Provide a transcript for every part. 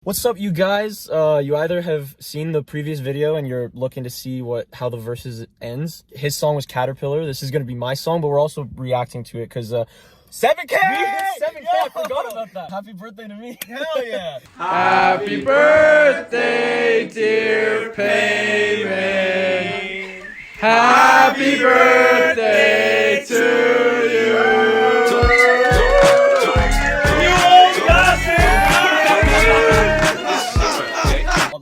What's up, you guys? You either have seen the previous video and you're looking to see how the verses ends. His song was Caterpillar. This is gonna be my song, but we're also reacting to it because 7K! 7K! I forgot about that. Happy birthday to me. Hell yeah! Happy birthday, dear Payman. Happy birthday to you.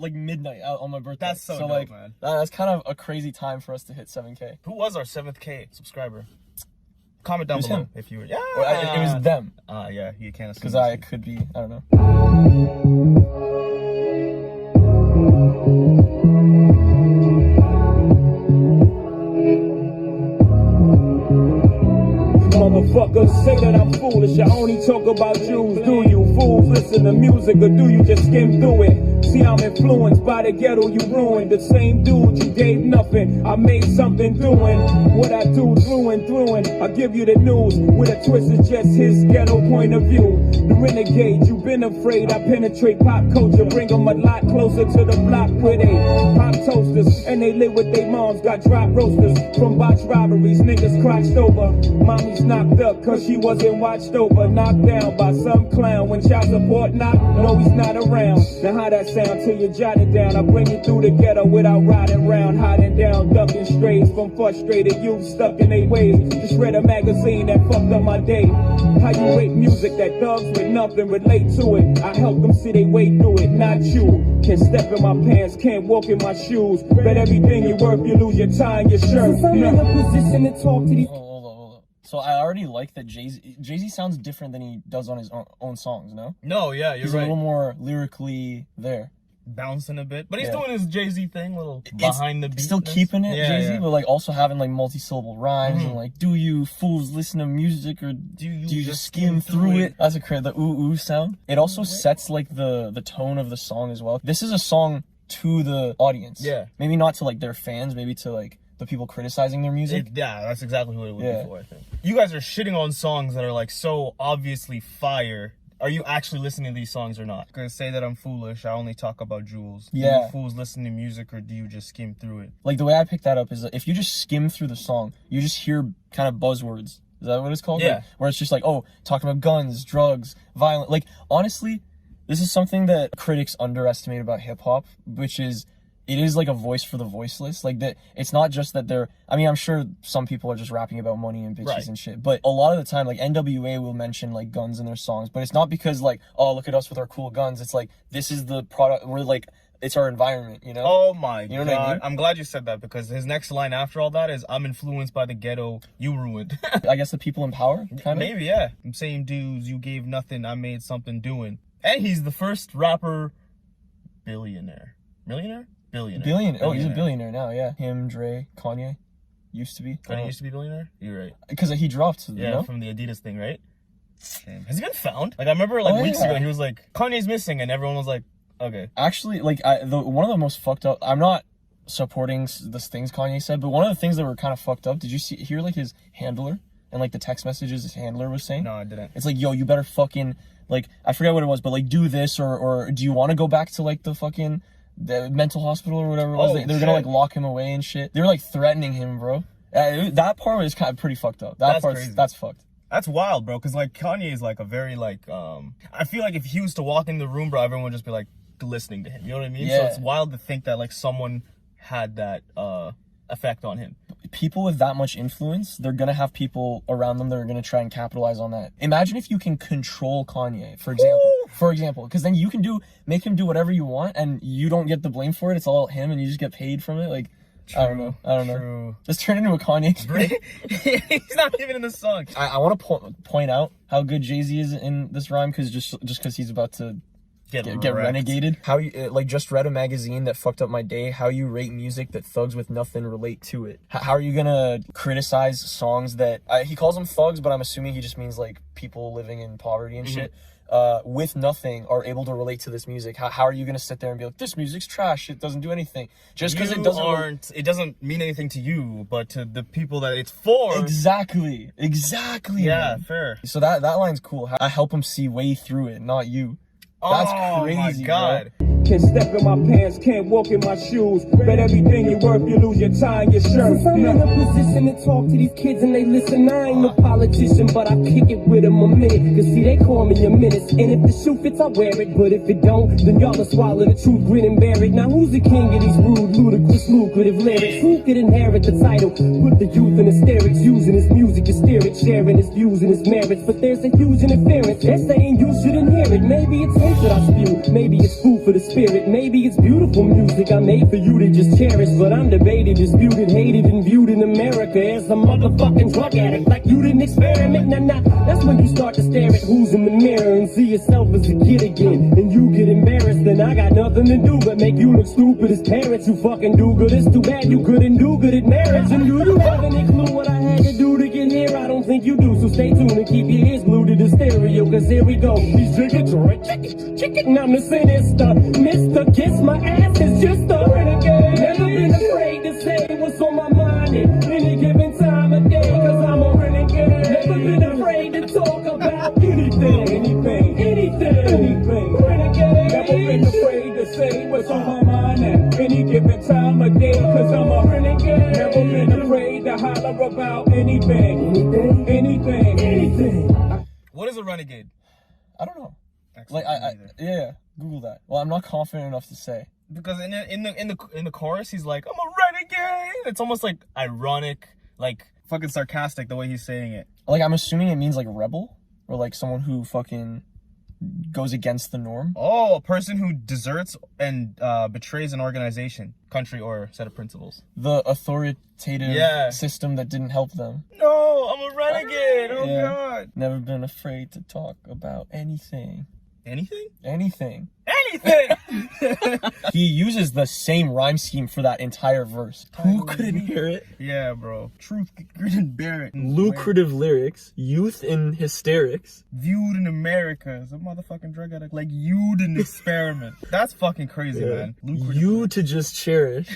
Like midnight out on my birthday. That's so dope, like, man. That's kind of a crazy time for us to hit 7K. Who was our 7th subscriber? Comment down below if you were. Yeah, Well, it was them. Yeah, you can't. Because I could be. I don't know. Motherfuckers say that I'm foolish, I only talk about Jews. Do you fools listen to music or do you just skim through it? See, I'm influenced by the ghetto you ruined. The same dude you gave nothing, I made something doing what I do through and through. And I give you the news with a twist, it's just his ghetto point of view. The renegade, you've been afraid. I penetrate pop culture, bring them a lot closer to the block where they pop toasters and they live with their moms. Got drop roasters from botch robberies, niggas crotched over. Mommy's knocked up cause she wasn't watched over. Knocked down by some clown when child support knocked. No, he's not around. Now how that sound till you jot it down? I bring you through the ghetto without riding round, hiding down, ducking strays from frustrated youth stuck in their ways. Just read a magazine that fucked up my day. How you rate music that thugs with nothing relate to it? I help them see they way through it, not you. Can't step in my pants, can't walk in my shoes. Bet everything you worth, you lose your tie and your shirt. I'm in a position to talk to these. Hold on. So I already like that Jay Z sounds different than he does on his own songs, no? No, yeah, you're He's right. a little more lyrically there. Bouncing a bit, but he's Yeah. doing his Jay Z thing, little behind the beat. Still keeping it Yeah, Jay Z, yeah. but like also having like multi-syllable rhymes and like, do you fools listen to music or do you just skim through it? That's the ooh sound. It also sets like the tone of the song as well. This is a song to the audience. Yeah. Maybe not to like their fans, maybe to like the people criticizing their music. Yeah, that's exactly who it would Yeah. be for, I think. You guys are shitting on songs that are like so obviously fire. Are you actually listening to these songs or not? I'm gonna say that I'm foolish. I only talk about jewels. Yeah. Do you fools listen to music or do you just skim through it? Like the way I picked that up is that if you just skim through the song, you just hear kind of buzzwords. Is that what it's called? Yeah. Like, where it's just like, oh, talking about guns, drugs, violence. Like, honestly, this is something that critics underestimate about hip hop, which is it is like a voice for the voiceless. Like that, it's not just that I'm sure some people are just rapping about money and bitches and shit, but a lot of the time, like NWA will mention like guns in their songs, but it's not because like, oh, look at us with our cool guns. It's like, this is the product. We're like, it's our environment, you know? Oh my You know God. what I mean? I'm glad you said that because his next line after all that is, I'm influenced by the ghetto you ruined. I guess the people in power, kind of. Maybe, yeah. I'm saying dudes, you gave nothing, I made something doing. And he's the first rapper billionaire. Millionaire? Billionaire. Oh, he's a billionaire now, yeah. Him, Dre, Kanye, used to be. Kanye used to be billionaire? You're right. Because he dropped, Yeah, you know? from the Adidas thing, right? Damn. Has he been found? Like, I remember like weeks ago, he was like, Kanye's missing, and everyone was like, okay. Actually, like, one of the most fucked up, I'm not supporting the things Kanye said, but one of the things that were kind of fucked up, did you hear like his handler and like the text messages his handler was saying? No, I didn't. It's like, yo, you better fucking, like, I forget what it was, but like, do this, or do you want to go back to like the mental hospital or whatever it was? They were gonna like lock him away and shit. They were like threatening him, bro. That part was kind of pretty fucked up. That's crazy. That's fucked. That's wild, bro, because like Kanye is like a very like I feel like if he was to walk in the room, bro, everyone would just be like listening to him, you know what I mean? Yeah. So it's wild to think that like someone had that effect on him. People with that much influence, they're gonna have people around them that are gonna try and capitalize on that. Imagine if you can control Kanye, for example, because then you can make him do whatever you want and you don't get the blame for it. It's all him and you just get paid from it. Like, I don't know. Just turn into a Kanye experience. He's not even in the song. I want to point out how good Jay Z is in this rhyme, because just because he's about to get renegaded. How you like just read a magazine that fucked up my day. How you rate music that thugs with nothing relate to it. How are you gonna criticize songs that he calls them thugs, but I'm assuming he just means like people living in poverty and shit. With nothing are able to relate to this music. How are you gonna sit there and be like, this music's trash, it doesn't do anything, just because it doesn't it doesn't mean anything to you, but to the people that it's for. Exactly Yeah, man. fair. So that line's cool. I help him see way through it, not you. That's crazy, my God. bro. Can't step in my pants, can't walk in my shoes. Bet everything you're worth, you lose your tie and your shirt. Since I'm in a position to talk to these kids and they listen, I ain't no politician, but I kick it with them a minute. Cause see, they call me a menace. And if the shoe fits, I wear it. But if it don't, then y'all will swallow the truth, grin and bear it. Now who's the king of these rude, ludicrous, lucrative lyrics? Who could inherit the title? Put the youth in hysterics, using his music to steer it, sharing his views and his merits. But there's a huge interference. They're saying you shouldn't hear it. Maybe it's hate that I spew. Maybe it's food for the spirit. Maybe it's beautiful music I made for you to just cherish. But I'm debated, disputed, hated, and viewed in America as a motherfucking drug addict. Like you didn't experiment. Nah, that's when you start to stare at who's in the mirror and see yourself as a kid again. And you get embarrassed, then I got nothing to do but make you look stupid as parents. You fucking do good. It's too bad you couldn't do good at marriage. And do you have any clue what I had to do to get here? I don't think you do. So stay tuned and keep your ears glued to the stereo. Cause here we go. These chicken. I'm the sinister. Mr. Kiss my ass is just a renegade. Never been afraid to say what's on my mind at any given time of day. Cause I'm a renegade. Never been afraid to talk about anything. Renegade. Never been afraid to say what's on my mind at any given time of day. Cause I'm a renegade. Never been afraid to holler about anything. What is a renegade? I don't know. Actually, Like yeah, Google that. Well, I'm not confident enough to say. Because in the chorus, he's like, I'm a renegade. It's almost like ironic, like fucking sarcastic the way he's saying it. Like, I'm assuming it means like rebel or like someone who fucking goes against the norm. Oh, a person who deserts and betrays an organization, country, or set of principles. The authoritative system that didn't help them. No, I'm a renegade. Oh Yeah. God. Never been afraid to talk about anything. Anything? Anything. Anything. He uses the same rhyme scheme for that entire verse. Who couldn't hear it? Yeah, bro. Truth, grin and bear it. Lucrative lyrics, youth in hysterics. Viewed in America as a motherfucking drug addict. Like, you'd an experiment. That's fucking crazy, man. Lucrative. You to just cherish.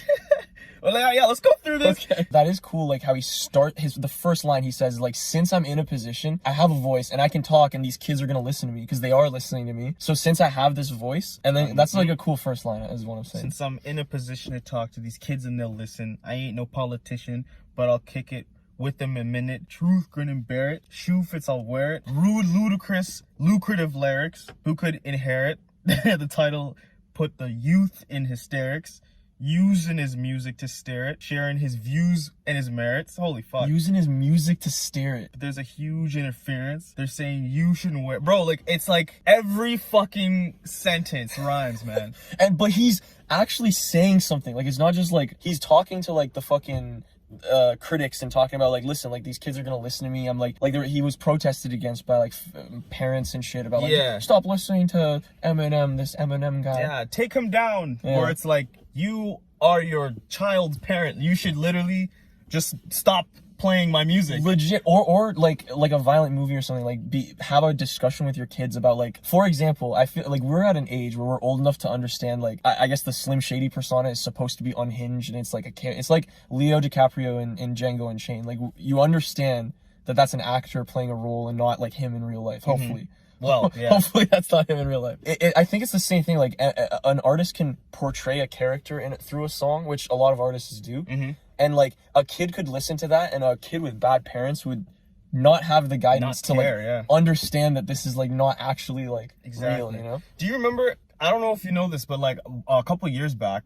Well, yeah, let's go through this. Okay. That is cool, like how he the first line he says, like, since I'm in a position, I have a voice and I can talk and these kids are gonna listen to me because they are listening to me. So since I have this voice, and then that's like a cool first line is what I'm saying. Since I'm in a position to talk to these kids and they'll listen, I ain't no politician, but I'll kick it with them a minute. Truth, grin and bear it. Shoe fits, I'll wear it. Rude, ludicrous, lucrative lyrics. Who could inherit? The title put the youth in hysterics. Using his music to stare it, sharing his views and his merits. Holy fuck. Using his music to stare it. There's a huge interference. They're saying you shouldn't wear. Bro, like, it's like every fucking sentence rhymes, man. But he's actually saying something. Like, it's not just like he's talking to like the fucking critics and talking about like, listen, like these kids are gonna listen to me. I'm like he was protested against by like parents and shit about like, stop listening to Eminem, this Eminem guy. Yeah, take him down. Yeah. Or it's like, you are your child's parent. You should literally just stop playing my music. Legit. Or like a violent movie or something. Like have a discussion with your kids about like, for example, I feel like we're at an age where we're old enough to understand like, I guess the Slim Shady persona is supposed to be unhinged and it's like it's like Leo DiCaprio in Django Unchained. Like, you understand that that's an actor playing a role and not like him in real life, hopefully. Well, yeah. Hopefully that's not him in real life. I think it's the same thing. Like an artist can portray a character through a song, which a lot of artists do. And like a kid could listen to that, and a kid with bad parents would not have the guidance to understand that this is like not actually like real. You know? Do you remember? I don't know if you know this, but like a couple years back,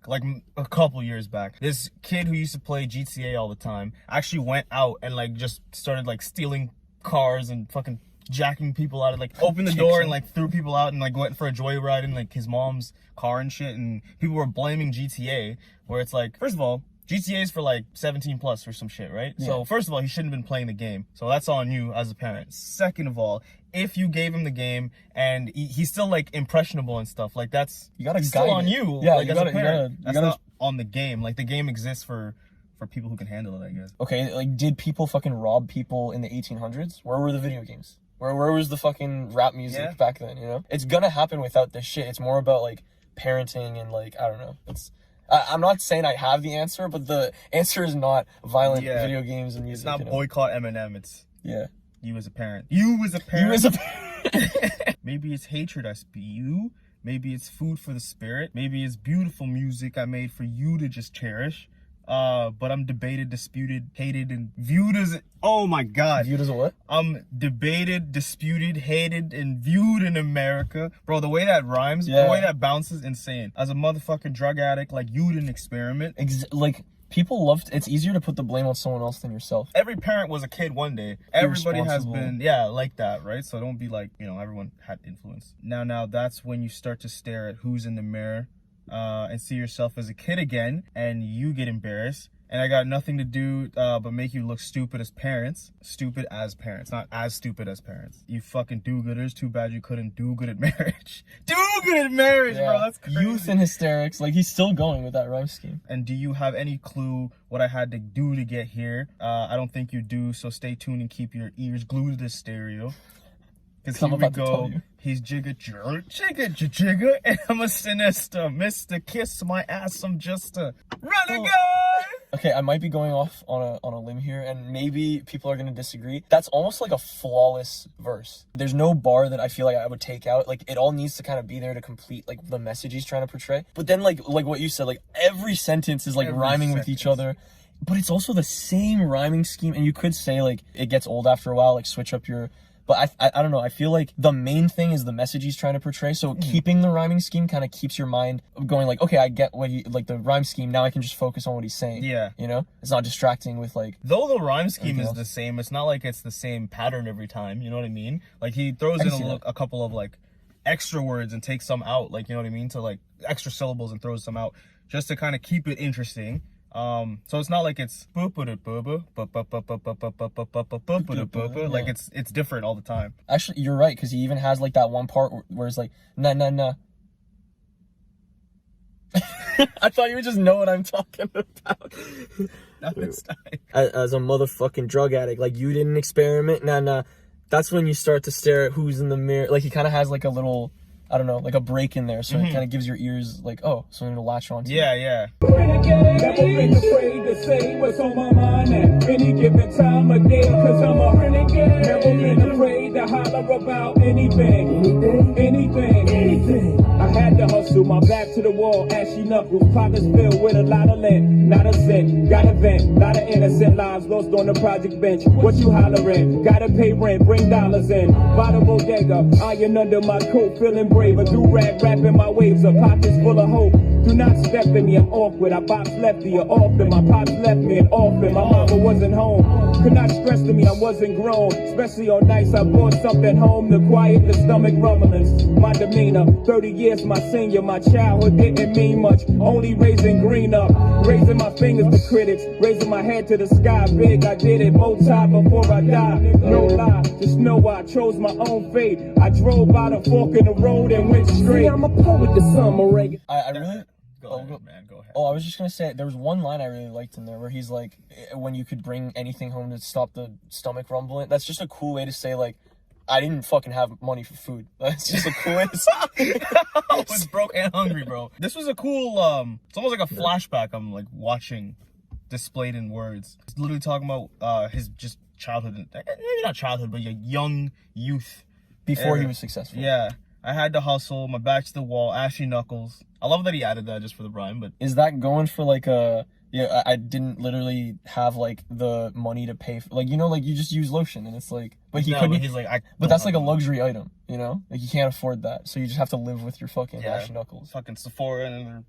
this kid who used to play GTA all the time actually went out and like just started like stealing cars and fucking jacking people out of like opened the door and like threw people out and like went for a joyride in like his mom's car and shit, and people were blaming GTA, where it's like, first of all, GTA is for like 17 plus or some shit, right? Yeah. So first of all, he shouldn't have been playing the game, so that's on you as a parent. Second of all, if you gave him the game and he's still like impressionable and stuff, like that's still on you. Yeah, like, as a parent. That's not on the game. Like, the game exists for people who can handle it, I guess. Okay, like, did people fucking rob people in the 1800s? Where were the video games? Where was the fucking rap music back then, you know? It's gonna happen without this shit. It's more about, like, parenting and, like, I don't know. I'm not saying I have the answer, but the answer is not violent video games and music. It's not boycott Eminem, it's you as a parent. You as a parent. Maybe it's hatred I spew. Maybe it's food for the spirit. Maybe it's beautiful music I made for you to just cherish. But I'm debated, disputed, hated, and viewed as... Oh my God. Viewed as a what? I'm debated, disputed, hated, and viewed in America. Bro, the way that rhymes, the way that bounces, insane. As a motherfucking drug addict, like, you didn't experiment. Like, people love... It's easier to put the blame on someone else than yourself. Every parent was a kid one day. Everybody has been, like that, right? So don't be like, you know, everyone had influence. Now that's when you start to stare at who's in the mirror. And see yourself as a kid again, and you get embarrassed. And I got nothing to do but make you look stupid as parents. Stupid as parents, not as stupid as parents. You fucking do-gooders. Too bad you couldn't do good at marriage. Do good at marriage, bro. That's crazy. Youth and hysterics. Like, he's still going with that rhyme scheme. And do you have any clue what I had to do to get here? I don't think you do, so stay tuned and keep your ears glued to the stereo. Because here we go. He's jigga, and I'm a sinister Mr. Kiss my ass, I'm just a renegade. Okay, I might be going off on a limb here, and maybe people are gonna disagree. That's almost like a flawless verse. There's no bar that I feel like I would take out. Like, it all needs to kind of be there to complete like the message he's trying to portray. But then like what you said, like every sentence is like rhyming with each other. But it's also the same rhyming scheme, and you could say like it gets old after a while, like switch up your... But I don't know, I feel like the main thing is the message he's trying to portray, so keeping the rhyming scheme kind of keeps your mind going like, okay, I get what he, like the rhyme scheme, now I can just focus on what he's saying. Yeah. You know? It's not distracting with like... Though the rhyme scheme is the same, it's not like it's the same pattern every time, you know what I mean? Like, he throws in a couple of like extra words and takes some out, like, you know what I mean? To like extra syllables and throws some out, just to kind of keep it interesting. So it's not like it's like it's different all the time. Actually, you're right, because he even has like that one part where it's like nah nah nah. I thought you would just know what I'm talking about. As a motherfucking drug addict, like, you didn't experiment, nah. That's when you start to stare at who's in the mirror. Like, he kind of has like a little, I don't know, like a break in there, so it kind of gives your ears like, oh, something to latch on to. Yeah. Renegade, never been afraid to say what's on my mind at any given time of day, cause I'm a renegade. Never been afraid to holler about anything. I had to hustle, my back to the wall, ashy knuckles, pockets filled with a lot of lint, not a cent, got a vent, lot of innocent lives lost on the project bench. What you hollering? Gotta pay rent, bring dollars in, bottle bodega, iron under my coat, feeling braver, do-rag rapping my waves up, pockets full of hope. Do not step in me, I'm awkward, I box lefty or often, my pops left me and often, my mama wasn't home, could not stress to me, I wasn't grown, especially on nights I brought something home to quiet the stomach rumblings, my demeanor, 30 years my senior, my childhood didn't mean much, only raising green up, raising my fingers to critics, raising my head to the sky, big, I did it, multi before I died, no lie, just know I chose my own fate, I drove by the fork in the road and went straight. See, I'm a poet this summer, Reagan. I really... Go ahead, man, go ahead. Oh, I was just gonna say, there was one line I really liked in there where he's like, when you could bring anything home to stop the stomach rumbling. That's just a cool way to say, like, I didn't fucking have money for food. That's just a cool way to say. I was broke and hungry, bro. This was a cool, it's almost like a flashback I'm like watching displayed in words. It's literally talking about his just childhood, maybe not childhood, but young youth. Before he was successful. Yeah. I had to hustle, my back to the wall, ashy knuckles. I love that he added that just for the rhyme, but... Is that going for like a... Yeah, I didn't literally have like the money to pay for... Like, you know, like you just use lotion and it's like... But he couldn't... But he's like, but that's like a luxury item, you know? Like, you can't afford that. So you just have to live with your fucking ashy knuckles. Fucking Sephora and their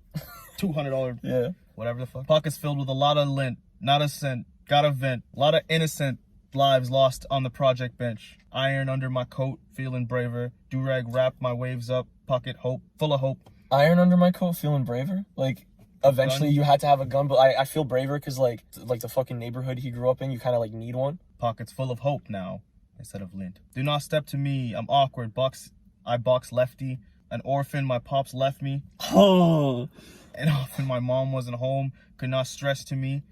$200... Yeah. Whatever the fuck. Pockets filled with a lot of lint, not a cent, got a vent. A lot of innocent lives lost on the project bench. Iron under my coat, feeling braver. Do-rag wrap my waves up, pocket hope, full of hope. Iron under my coat, feeling braver? Like, eventually you had to have a gun, but I feel braver because like the fucking neighborhood he grew up in, you kind of like need one. Pockets full of hope now, instead of lint. Do not step to me, I'm awkward, I box lefty. An orphan, my pops left me. Oh. And often my mom wasn't home, could not stress to me.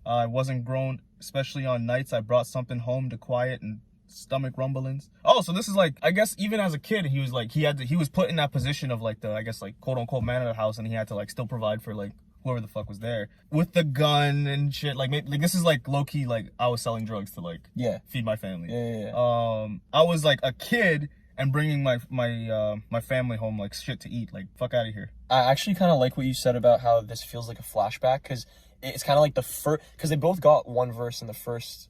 I wasn't grown, especially on nights I brought something home to quiet and stomach rumblings. Oh, so this is like, I guess even as a kid, he was like, he was put in that position of like the, I guess like quote unquote man of the house, and he had to like still provide for like whoever the fuck was there with the gun and shit. Like this is like low key, like I was selling drugs to like feed my family. Yeah. I was like a kid and bringing my family home like shit to eat. Like, fuck out of here. I actually kind of like what you said about how this feels like a flashback, because it's kind of like the first, because they both got one verse in the first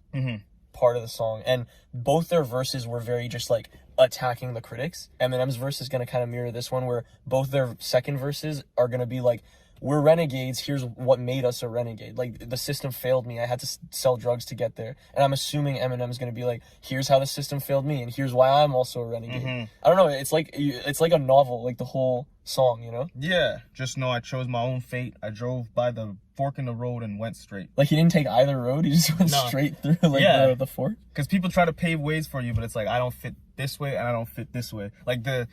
part of the song, and both their verses were very just like attacking the critics. Eminem's verse is going to kind of mirror this one, where both their second verses are going to be like, we're renegades, here's what made us a renegade. Like, the system failed me, I had to sell drugs to get there. And I'm assuming Eminem's gonna be like, here's how the system failed me, and here's why I'm also a renegade. I don't know, it's like a novel, like the whole song, you know? Yeah, just know I chose my own fate. I drove by the fork in the road and went straight. Like, he didn't take either road, he just went straight through like the fork? Because people try to pave ways for you, but it's like, I don't fit this way and I don't fit this way. Like that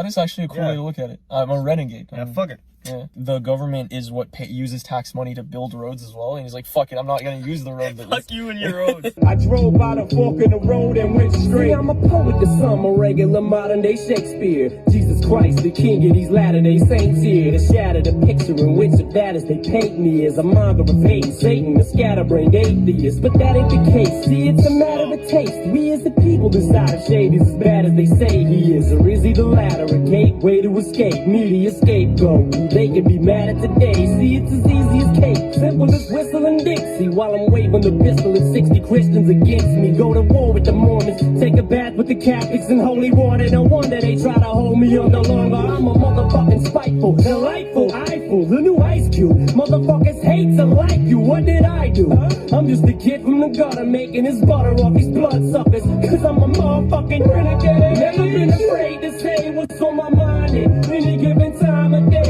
is actually a cool way to look at it. I'm a renegade. Fuck it. Yeah. The government is what uses tax money to build roads as well, and he's like, fuck it, I'm not gonna use the road. Fuck you and your roads. I drove by the fork in the road and went straight. See, I'm a poet to some, a regular modern day Shakespeare. Jesus Christ, the king of these latter-day saints here, to shatter the picture in which the baddest they paint me as a monger of hate, Satan, a scatterbrained atheist. But that ain't the case. See, it's a matter of taste. We as the people decide if Shade is as bad as they say he is, or is he the latter, a gateway to escape, media scapegoat. They can be mad at today. See, it's as easy as cake, simple as whistling Dixie, while I'm waving the pistol at 60 Christians against me. Go to war with the Mormons, take a bath with the Catholics in holy water. No wonder they try to hold me under longer. I'm a motherfucking spiteful, delightful, eyeful, the new Ice Cube. Motherfuckers hate to like you. What did I do? I'm just a kid from the gutter making his butter off these bloodsuckers. Cause I'm a motherfucking renegade. Never been afraid to say what's on my mind at any given time of day.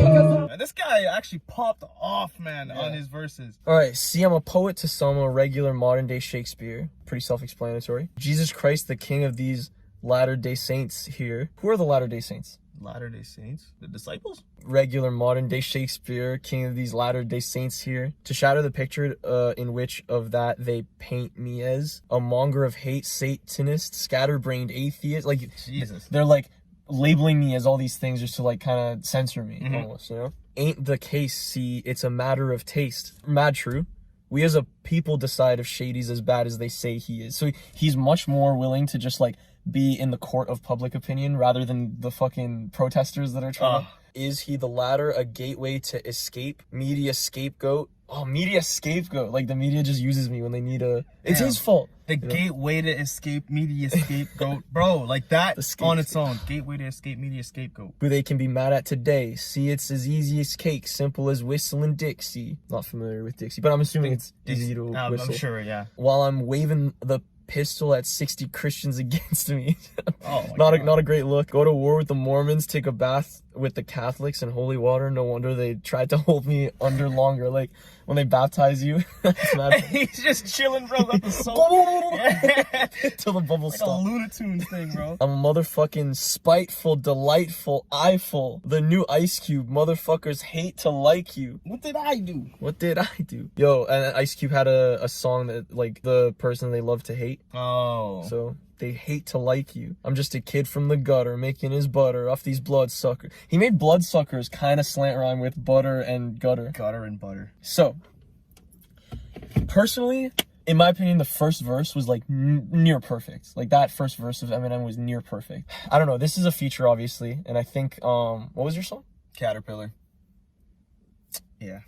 This guy actually popped off, man, on his verses. Alright, see, I'm a poet to some, a regular modern day Shakespeare. Pretty self-explanatory. Jesus Christ, the king of these latter-day saints here. Who are the latter-day saints? Latter-day Saints? The disciples? Regular modern day Shakespeare, king of these latter-day saints here. To shatter the picture in which of that they paint me as a monger of hate, Satanist, scatterbrained atheist. Like, Jesus. They're like labeling me as all these things just to like kind of censor me almost, you know? Ain't the case, see, it's a matter of taste. Mad true. We as a people decide if Shady's as bad as they say he is. So he's much more willing to just like be in the court of public opinion rather than the fucking protesters that are trying to... Is he the latter, a gateway to escape? Media scapegoat? Oh, media scapegoat. Like, the media just uses me when they need a... It's his fault. The gateway to escape, media scapegoat. Bro, like that on its own. Gateway to escape, media scapegoat. Who they can be mad at today. See, it's as easy as cake, simple as whistling Dixie. Not familiar with Dixie, but I'm assuming it's easy to whistle. I'm sure, yeah. While I'm waving the pistol at 60 Christians against me. Not a great look. Go to war with the Mormons, take a bath with the Catholics in holy water. No wonder they tried to hold me under longer. Like, when they baptize you. He's just chilling, bro. Got the soul. Till the bubbles stop. Like a Looney Tunes thing, bro. I'm a motherfucking spiteful, delightful, eyeful. The new Ice Cube. Motherfuckers hate to like you. What did I do? What did I do? Yo, and Ice Cube had a song that, like, the person they love to hate. Oh. So... they hate to like you. I'm just a kid from the gutter making his butter off these bloodsuckers. He made bloodsuckers kind of slant rhyme with butter and gutter. Gutter and butter. So, personally, in my opinion, the first verse was like near perfect. Like, that first verse of Eminem was near perfect. I don't know. This is a feature, obviously. And I think, what was your song? Caterpillar. Yeah.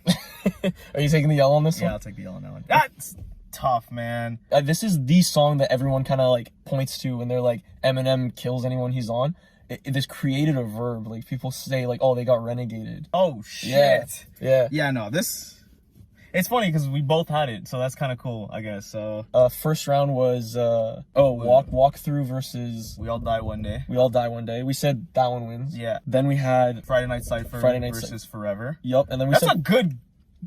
Are you taking the L on this one? Yeah, I'll take the L on that one. That's tough, man. This is the song that everyone kind of like points to when they're like, Eminem kills anyone he's on. This created a verb. Like, people say like, oh, they got renegaded. Oh shit. Yeah. No, this. It's funny because we both had it, so that's kind of cool, I guess. So. First round was walk through versus We All Die One Day. We All Die One Day. We said that one wins. Yeah. Then we had Friday Night Cypher versus Forever. Yup. And then we That's said a good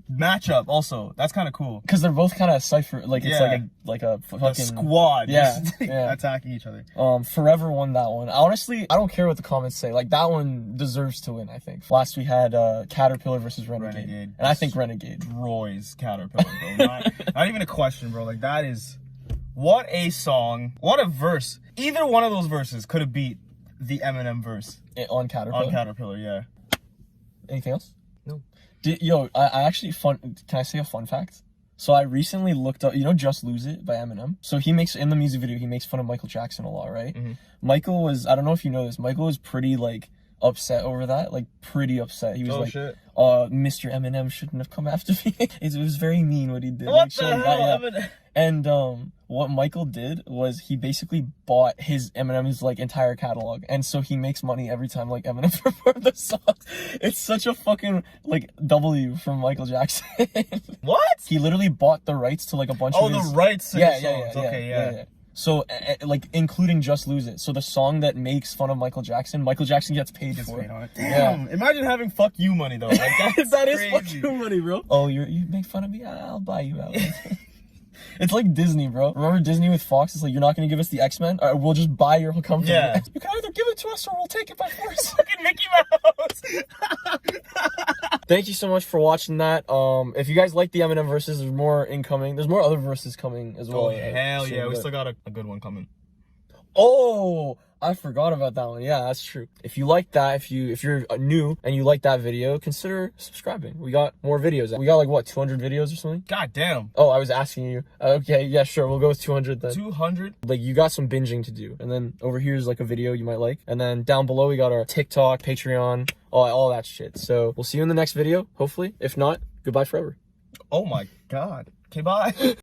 matchup also. That's kind of cool because they're both kind of cypher, like it's like a fucking squad just yeah attacking each other. Forever won that one. Honestly, I don't care what the comments say, like that one deserves to win. I think last we had Caterpillar versus Renegade, and I think Renegade destroys Caterpillar, bro. not even a question, bro. Like, that is what a song, what a verse. Either one of those verses could have beat the Eminem verse on Caterpillar. Yeah. Anything else? No. I actually can I say a fun fact? So I recently looked up, you know, Just Lose It by Eminem. So he makes, in the music video, he makes fun of Michael Jackson a lot, right? Michael was, I don't know if you know this, Michael was pretty, like, upset over that, like, pretty upset. He was like, shit. Mr. Eminem shouldn't have come after me. It was very mean what he did. What the hell? And what Michael did was he basically bought Eminem's like entire catalog, and so he makes money every time like Eminem performs the song. It's such a fucking like W from Michael Jackson. What? He literally bought the rights to like a bunch of the his... rights to yeah, his yeah, songs. yeah, Okay, yeah. So, like, including Just Lose It. So the song that makes fun of Michael Jackson gets paid for it. Damn. Yeah. Imagine having fuck you money though. Like, That is crazy. fuck you money, bro. Oh, you make fun of me? I'll buy you out. It's like Disney, bro. Remember Disney with Fox? It's like, you're not going to give us the X-Men? All right, we'll just buy your company. Yeah. You can either give it to us or we'll take it by force. Fucking Mickey Mouse. Thank you so much for watching that. If you guys like the Eminem verses, there's more incoming. There's more other verses coming as well. Oh, hell yeah. We still got a good one coming. Oh, I forgot about that one. Yeah, that's true. If you like that, if you're new and you like that video, consider subscribing. We got more videos. We got like what, 200 videos or something? God damn. Oh, I was asking you. Okay, yeah, sure. We'll go with 200 then. 200? Like, you got some binging to do. And then over here is like a video you might like. And then down below we got our TikTok, Patreon, all that shit. So we'll see you in the next video, hopefully. If not, goodbye forever. Oh my god. Okay, bye.